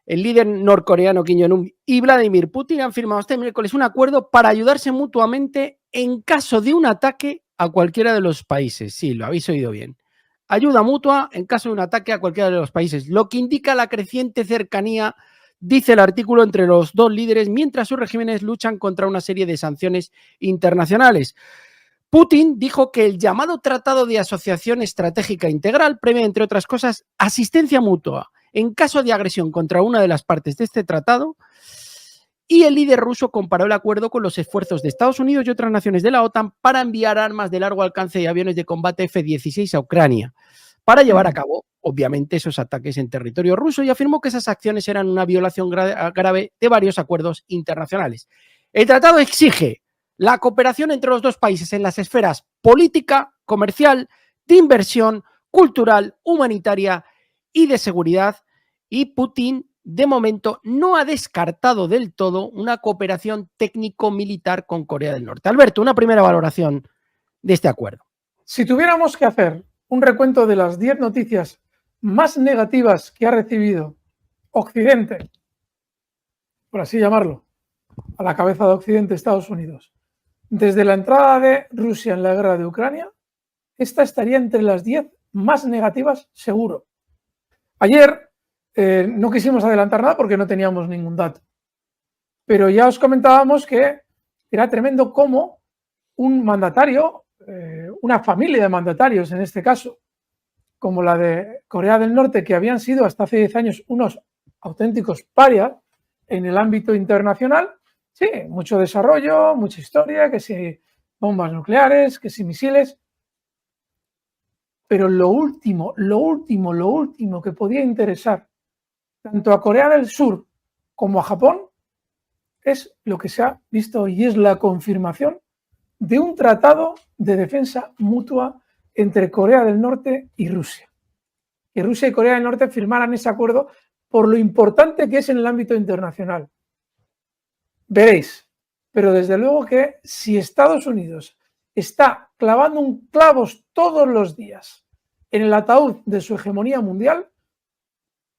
El líder norcoreano Kim Jong-un y Vladimir Putin han firmado este miércoles un acuerdo para ayudarse mutuamente en caso de un ataque a cualquiera de los países. Sí, lo habéis oído bien. Ayuda mutua en caso de un ataque a cualquiera de los países, lo que indica la creciente cercanía, dice el artículo, entre los dos líderes mientras sus regímenes luchan contra una serie de sanciones internacionales. Putin dijo que el llamado Tratado de Asociación Estratégica Integral prevé, entre otras cosas, asistencia mutua en caso de agresión contra una de las partes de este tratado, y el líder ruso comparó el acuerdo con los esfuerzos de Estados Unidos y otras naciones de la OTAN para enviar armas de largo alcance y aviones de combate F-16 a Ucrania para llevar a cabo, obviamente, esos ataques en territorio ruso, y afirmó que esas acciones eran una violación grave de varios acuerdos internacionales. El tratado exige la cooperación entre los dos países en las esferas política, comercial, de inversión, cultural, humanitaria y de seguridad, y Putin de momento no ha descartado del todo una cooperación técnico-militar con Corea del Norte. Alberto, una primera valoración de este acuerdo. Si tuviéramos que hacer un recuento de las 10 noticias más negativas que ha recibido Occidente, por así llamarlo, a la cabeza de Occidente, Estados Unidos, desde la entrada de Rusia en la guerra de Ucrania, esta estaría entre las 10 más negativas seguro. Ayer no quisimos adelantar nada porque no teníamos ningún dato, pero ya os comentábamos que era tremendo cómo un mandatario, una familia de mandatarios en este caso, como la de Corea del Norte, que habían sido hasta hace 10 años unos auténticos parias en el ámbito internacional, sí, mucho desarrollo, mucha historia, que si bombas nucleares, que si misiles, pero lo último que podía interesar tanto a Corea del Sur como a Japón es lo que se ha visto hoy, y es la confirmación de un tratado de defensa mutua entre Corea del Norte y Rusia. Que Rusia y Corea del Norte firmaran ese acuerdo por lo importante que es en el ámbito internacional. Veréis, pero desde luego que si Estados Unidos está clavando un clavos todos los días en el ataúd de su hegemonía mundial,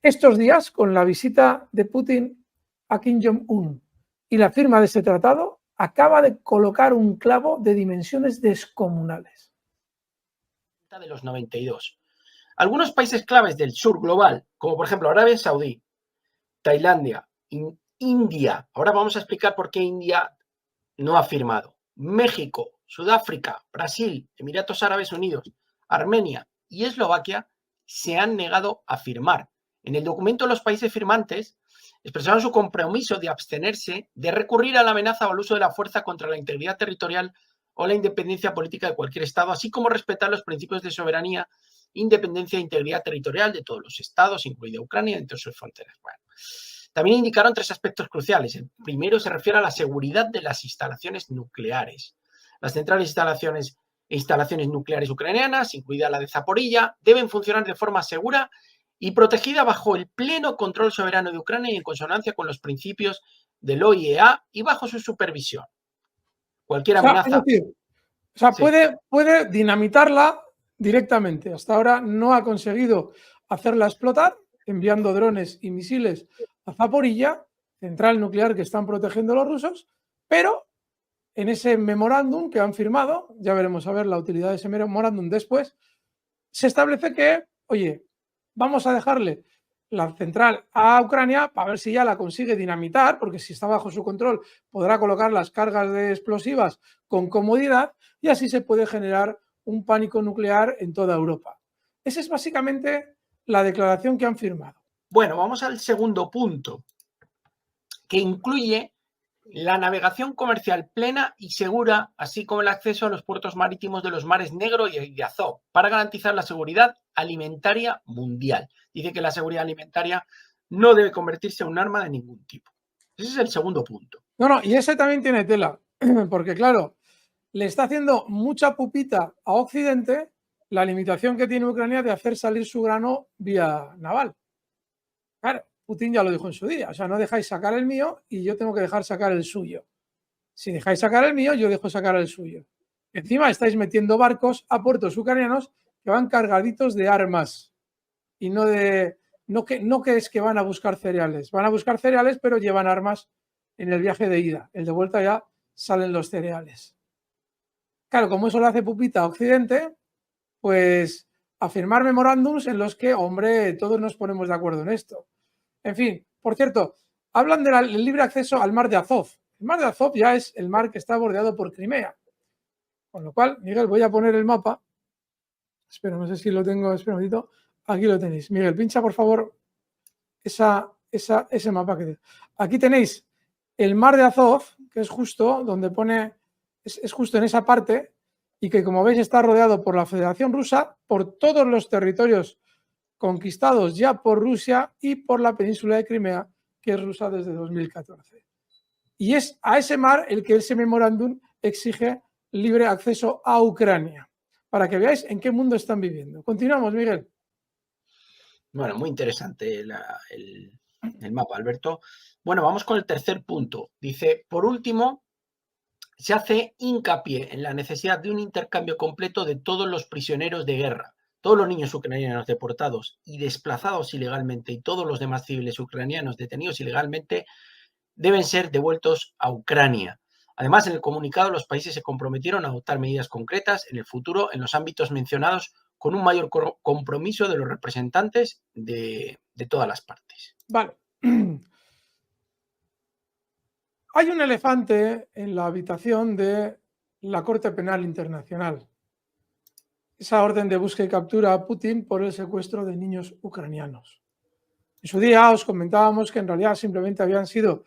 estos días, con la visita de Putin a Kim Jong-un y la firma de este tratado, acaba de colocar un clavo de dimensiones descomunales. De los 92. Algunos países claves del sur global, como por ejemplo Arabia Saudí, Tailandia, India, ahora vamos a explicar por qué India no ha firmado, México, Sudáfrica, Brasil, Emiratos Árabes Unidos, Armenia y Eslovaquia se han negado a firmar. En el documento, los países firmantes expresaron su compromiso de abstenerse de recurrir a la amenaza o al uso de la fuerza contra la integridad territorial o la independencia política de cualquier Estado, así como respetar los principios de soberanía, independencia e integridad territorial de todos los Estados, incluida Ucrania, entre sus fronteras. Bueno, también indicaron 3 aspectos cruciales. El primero se refiere a la seguridad de las instalaciones nucleares. Las centrales e instalaciones nucleares ucranianas, incluida la de Zaporilla, deben funcionar de forma segura y protegida bajo el pleno control soberano de Ucrania y en consonancia con los principios del OIEA y bajo su supervisión. Cualquier amenaza. Es decir, sí, puede dinamitarla directamente. Hasta ahora no ha conseguido hacerla explotar, enviando drones y misiles a Zaporilla, central nuclear que están protegiendo los rusos, pero en ese memorándum que han firmado, ya veremos a ver la utilidad de ese memorándum después, se establece que, oye, vamos a dejarle la central a Ucrania para ver si ya la consigue dinamitar, porque si está bajo su control podrá colocar las cargas de explosivas con comodidad y así se puede generar un pánico nuclear en toda Europa. Esa es básicamente la declaración que han firmado. Bueno, vamos al segundo punto, que incluye la navegación comercial plena y segura, así como el acceso a los puertos marítimos de los mares Negro y de Azov, para garantizar la seguridad alimentaria mundial. Dice que la seguridad alimentaria no debe convertirse en un arma de ningún tipo. Ese es el segundo punto. No, y ese también tiene tela, porque claro, le está haciendo mucha pupita a Occidente la limitación que tiene Ucrania de hacer salir su grano vía naval. Claro, Putin ya lo dijo en su día, o sea, no dejáis sacar el mío y yo tengo que dejar sacar el suyo. Si dejáis sacar el mío, yo dejo sacar el suyo. Encima estáis metiendo barcos a puertos ucranianos que van cargaditos de armas y no de No que es que van a buscar cereales. Van a buscar cereales, pero llevan armas en el viaje de ida. El de vuelta ya salen los cereales. Claro, como eso lo hace pupita a Occidente, pues a firmar memorándums en los que, hombre, todos nos ponemos de acuerdo en esto. En fin, por cierto, hablan del libre acceso al mar de Azov. El mar de Azov ya es el mar que está bordeado por Crimea. Con lo cual, Miguel, voy a poner el mapa. Espera, no sé si lo tengo, espera un momentito. Aquí lo tenéis. Miguel, pincha por favor ese mapa que aquí tenéis el mar de Azov, que es justo donde pone, es justo en esa parte, y que como veis está rodeado por la Federación Rusa, por todos los territorios conquistados ya por Rusia y por la península de Crimea, que es rusa desde 2014. Y es a ese mar el que ese memorándum exige libre acceso a Ucrania, para que veáis en qué mundo están viviendo. Continuamos, Miguel. Bueno, muy interesante el mapa, Alberto. Bueno, vamos con el tercer punto. Dice, por último, se hace hincapié en la necesidad de un intercambio completo de todos los prisioneros de guerra, todos los niños ucranianos deportados y desplazados ilegalmente y todos los demás civiles ucranianos detenidos ilegalmente deben ser devueltos a Ucrania. Además, en el comunicado los países se comprometieron a adoptar medidas concretas en el futuro en los ámbitos mencionados con un mayor compromiso de los representantes de todas las partes. Vale. Hay un elefante en la habitación de la Corte Penal Internacional. Esa orden de búsqueda y captura a Putin por el secuestro de niños ucranianos. En su día os comentábamos que en realidad simplemente habían sido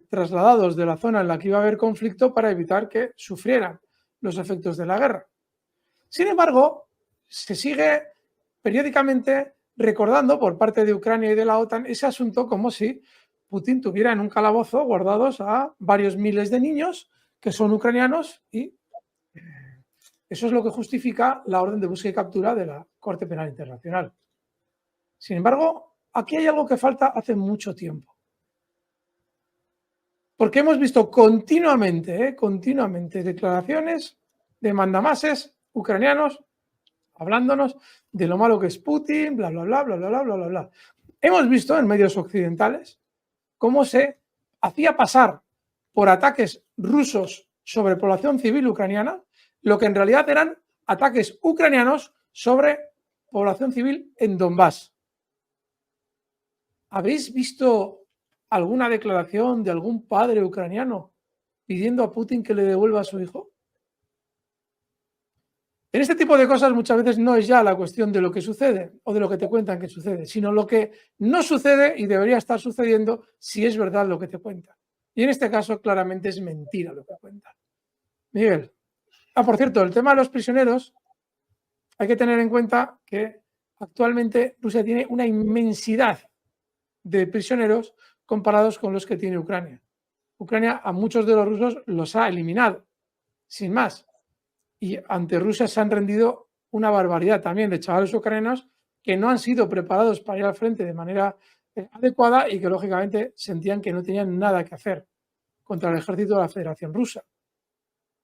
trasladados de la zona en la que iba a haber conflicto para evitar que sufrieran los efectos de la guerra. Sin embargo, se sigue periódicamente recordando por parte de Ucrania y de la OTAN ese asunto como si Putin tuviera en un calabozo guardados a varios miles de niños que son ucranianos y eso es lo que justifica la orden de búsqueda y captura de la Corte Penal Internacional. Sin embargo, aquí hay algo que falta hace mucho tiempo. Porque hemos visto continuamente declaraciones de mandamases ucranianos hablándonos de lo malo que es Putin, bla, bla, bla, bla, bla, bla, bla, bla, bla. Hemos visto en medios occidentales cómo se hacía pasar por ataques rusos sobre población civil ucraniana, lo que en realidad eran ataques ucranianos sobre población civil en Donbass. ¿Habéis visto alguna declaración de algún padre ucraniano pidiendo a Putin que le devuelva a su hijo? En este tipo de cosas muchas veces no es ya la cuestión de lo que sucede o de lo que te cuentan que sucede, sino lo que no sucede y debería estar sucediendo si es verdad lo que te cuentan. Y en este caso claramente es mentira lo que cuentan. Miguel. Por cierto, el tema de los prisioneros, hay que tener en cuenta que actualmente Rusia tiene una inmensidad de prisioneros comparados con los que tiene Ucrania. Ucrania a muchos de los rusos los ha eliminado, sin más. Y ante Rusia se han rendido una barbaridad también de chavales ucranianos que no han sido preparados para ir al frente de manera adecuada y que lógicamente sentían que no tenían nada que hacer contra el ejército de la Federación Rusa.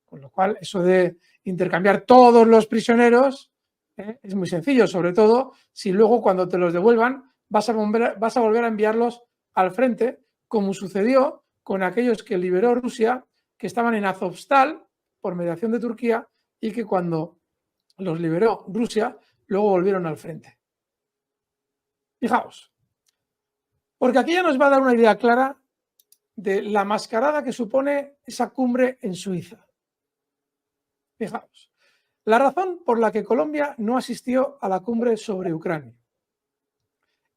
Con lo cual, eso de intercambiar todos los prisioneros es muy sencillo, sobre todo si luego cuando te los devuelvan vas a volver a enviarlos al frente, como sucedió con aquellos que liberó Rusia, que estaban en Azovstal por mediación de Turquía y que cuando los liberó Rusia, luego volvieron al frente. Fijaos, porque aquí ya nos va a dar una idea clara de la mascarada que supone esa cumbre en Suiza. Fijaos, la razón por la que Colombia no asistió a la cumbre sobre Ucrania.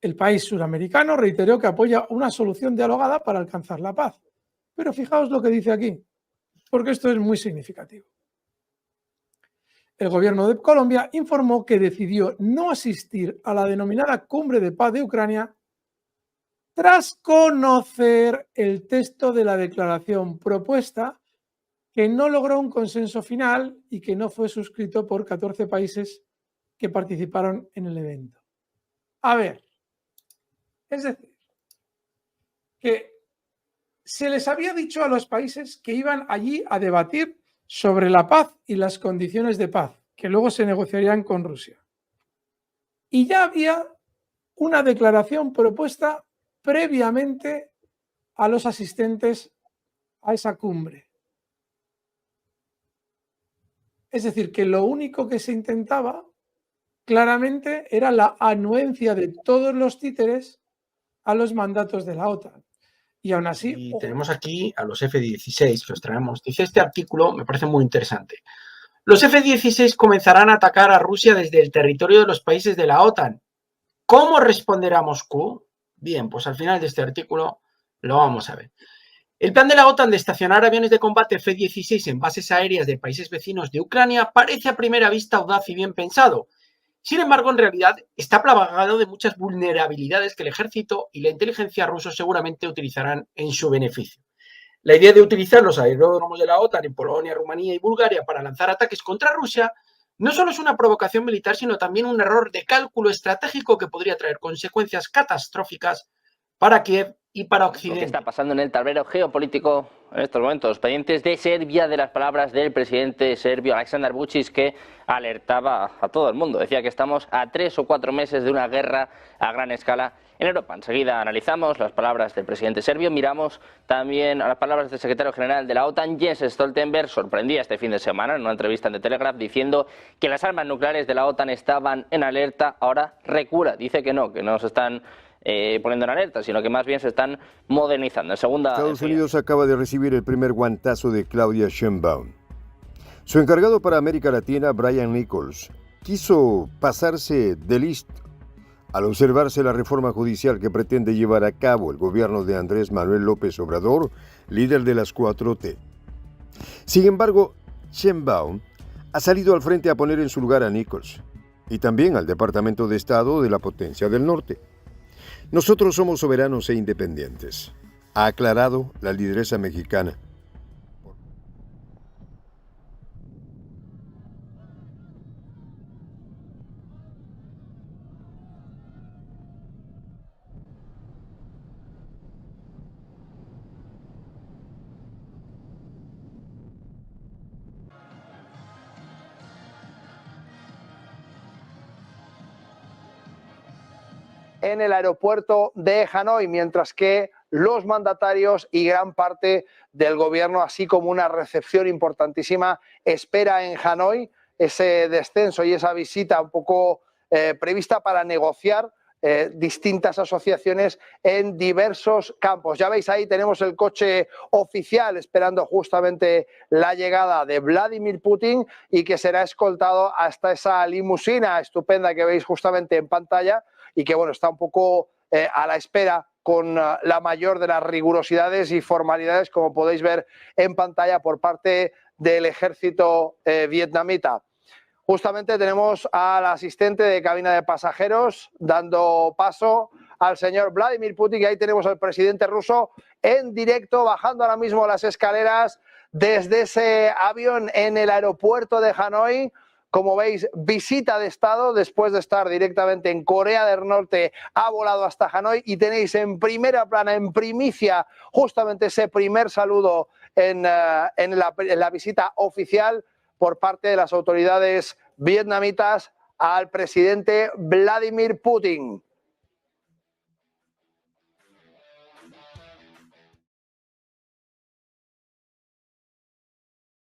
El país suramericano reiteró que apoya una solución dialogada para alcanzar la paz. Pero fijaos lo que dice aquí, porque esto es muy significativo. El gobierno de Colombia informó que decidió no asistir a la denominada Cumbre de Paz de Ucrania tras conocer el texto de la declaración propuesta que no logró un consenso final y que no fue suscrito por 14 países que participaron en el evento. A ver, es decir, que se les había dicho a los países que iban allí a debatir sobre la paz y las condiciones de paz, que luego se negociarían con Rusia. Y ya había una declaración propuesta previamente a los asistentes a esa cumbre. Es decir, que lo único que se intentaba claramente era la anuencia de todos los títeres a los mandatos de la OTAN. Y aún así... Y tenemos aquí a los F-16 que os traemos. Dice este artículo, me parece muy interesante. Los F-16 comenzarán a atacar a Rusia desde el territorio de los países de la OTAN. ¿Cómo responderá Moscú? Bien, pues al final de este artículo lo vamos a ver. El plan de la OTAN de estacionar aviones de combate F-16 en bases aéreas de países vecinos de Ucrania parece a primera vista audaz y bien pensado. Sin embargo, en realidad está plagado de muchas vulnerabilidades que el ejército y la inteligencia rusos seguramente utilizarán en su beneficio. La idea de utilizar los aeródromos de la OTAN en Polonia, Rumanía y Bulgaria para lanzar ataques contra Rusia no solo es una provocación militar, sino también un error de cálculo estratégico que podría traer consecuencias catastróficas para Kiev y para Occidente. Lo que está pasando en el tablero geopolítico en estos momentos, pendientes de Serbia, de las palabras del presidente serbio Aleksandar Vučić, que alertaba a todo el mundo. Decía que estamos a 3 o 4 meses de una guerra a gran escala en Europa. Enseguida analizamos las palabras del presidente serbio, miramos también a las palabras del secretario general de la OTAN, Jens Stoltenberg. Sorprendía este fin de semana en una entrevista en The Telegraph diciendo que las armas nucleares de la OTAN estaban en alerta. Ahora recula, dice que no se están poniendo en alerta, sino que más bien se están modernizando. Estados Unidos acaba de recibir el primer guantazo de Claudia Sheinbaum. Su encargado para América Latina, Brian Nichols, quiso pasarse de listo al observarse la reforma judicial que pretende llevar a cabo el gobierno de Andrés Manuel López Obrador, líder de las 4T. Sin embargo, Sheinbaum ha salido al frente a poner en su lugar a Nichols y también al Departamento de Estado de la Potencia del Norte. Nosotros somos soberanos e independientes, ha aclarado la lideresa mexicana. En el aeropuerto de Hanoi, mientras que los mandatarios y gran parte del gobierno, así como una recepción importantísima, espera en Hanoi ese descenso y esa visita un poco prevista para negociar distintas asociaciones en diversos campos. Ya veis, ahí tenemos el coche oficial esperando justamente la llegada de Vladimir Putin y que será escoltado hasta esa limusina estupenda que veis justamente en pantalla y que bueno, está un poco a la espera con la mayor de las rigurosidades y formalidades, como podéis ver en pantalla, por parte del ejército vietnamita. Justamente tenemos al asistente de cabina de pasajeros dando paso al señor Vladimir Putin, y ahí tenemos al presidente ruso en directo, bajando ahora mismo las escaleras desde ese avión en el aeropuerto de Hanoi. Como veis, visita de Estado después de estar directamente en Corea del Norte, ha volado hasta Hanoi y tenéis en primera plana, en primicia, justamente ese primer saludo en la visita oficial por parte de las autoridades vietnamitas al presidente Vladimir Putin.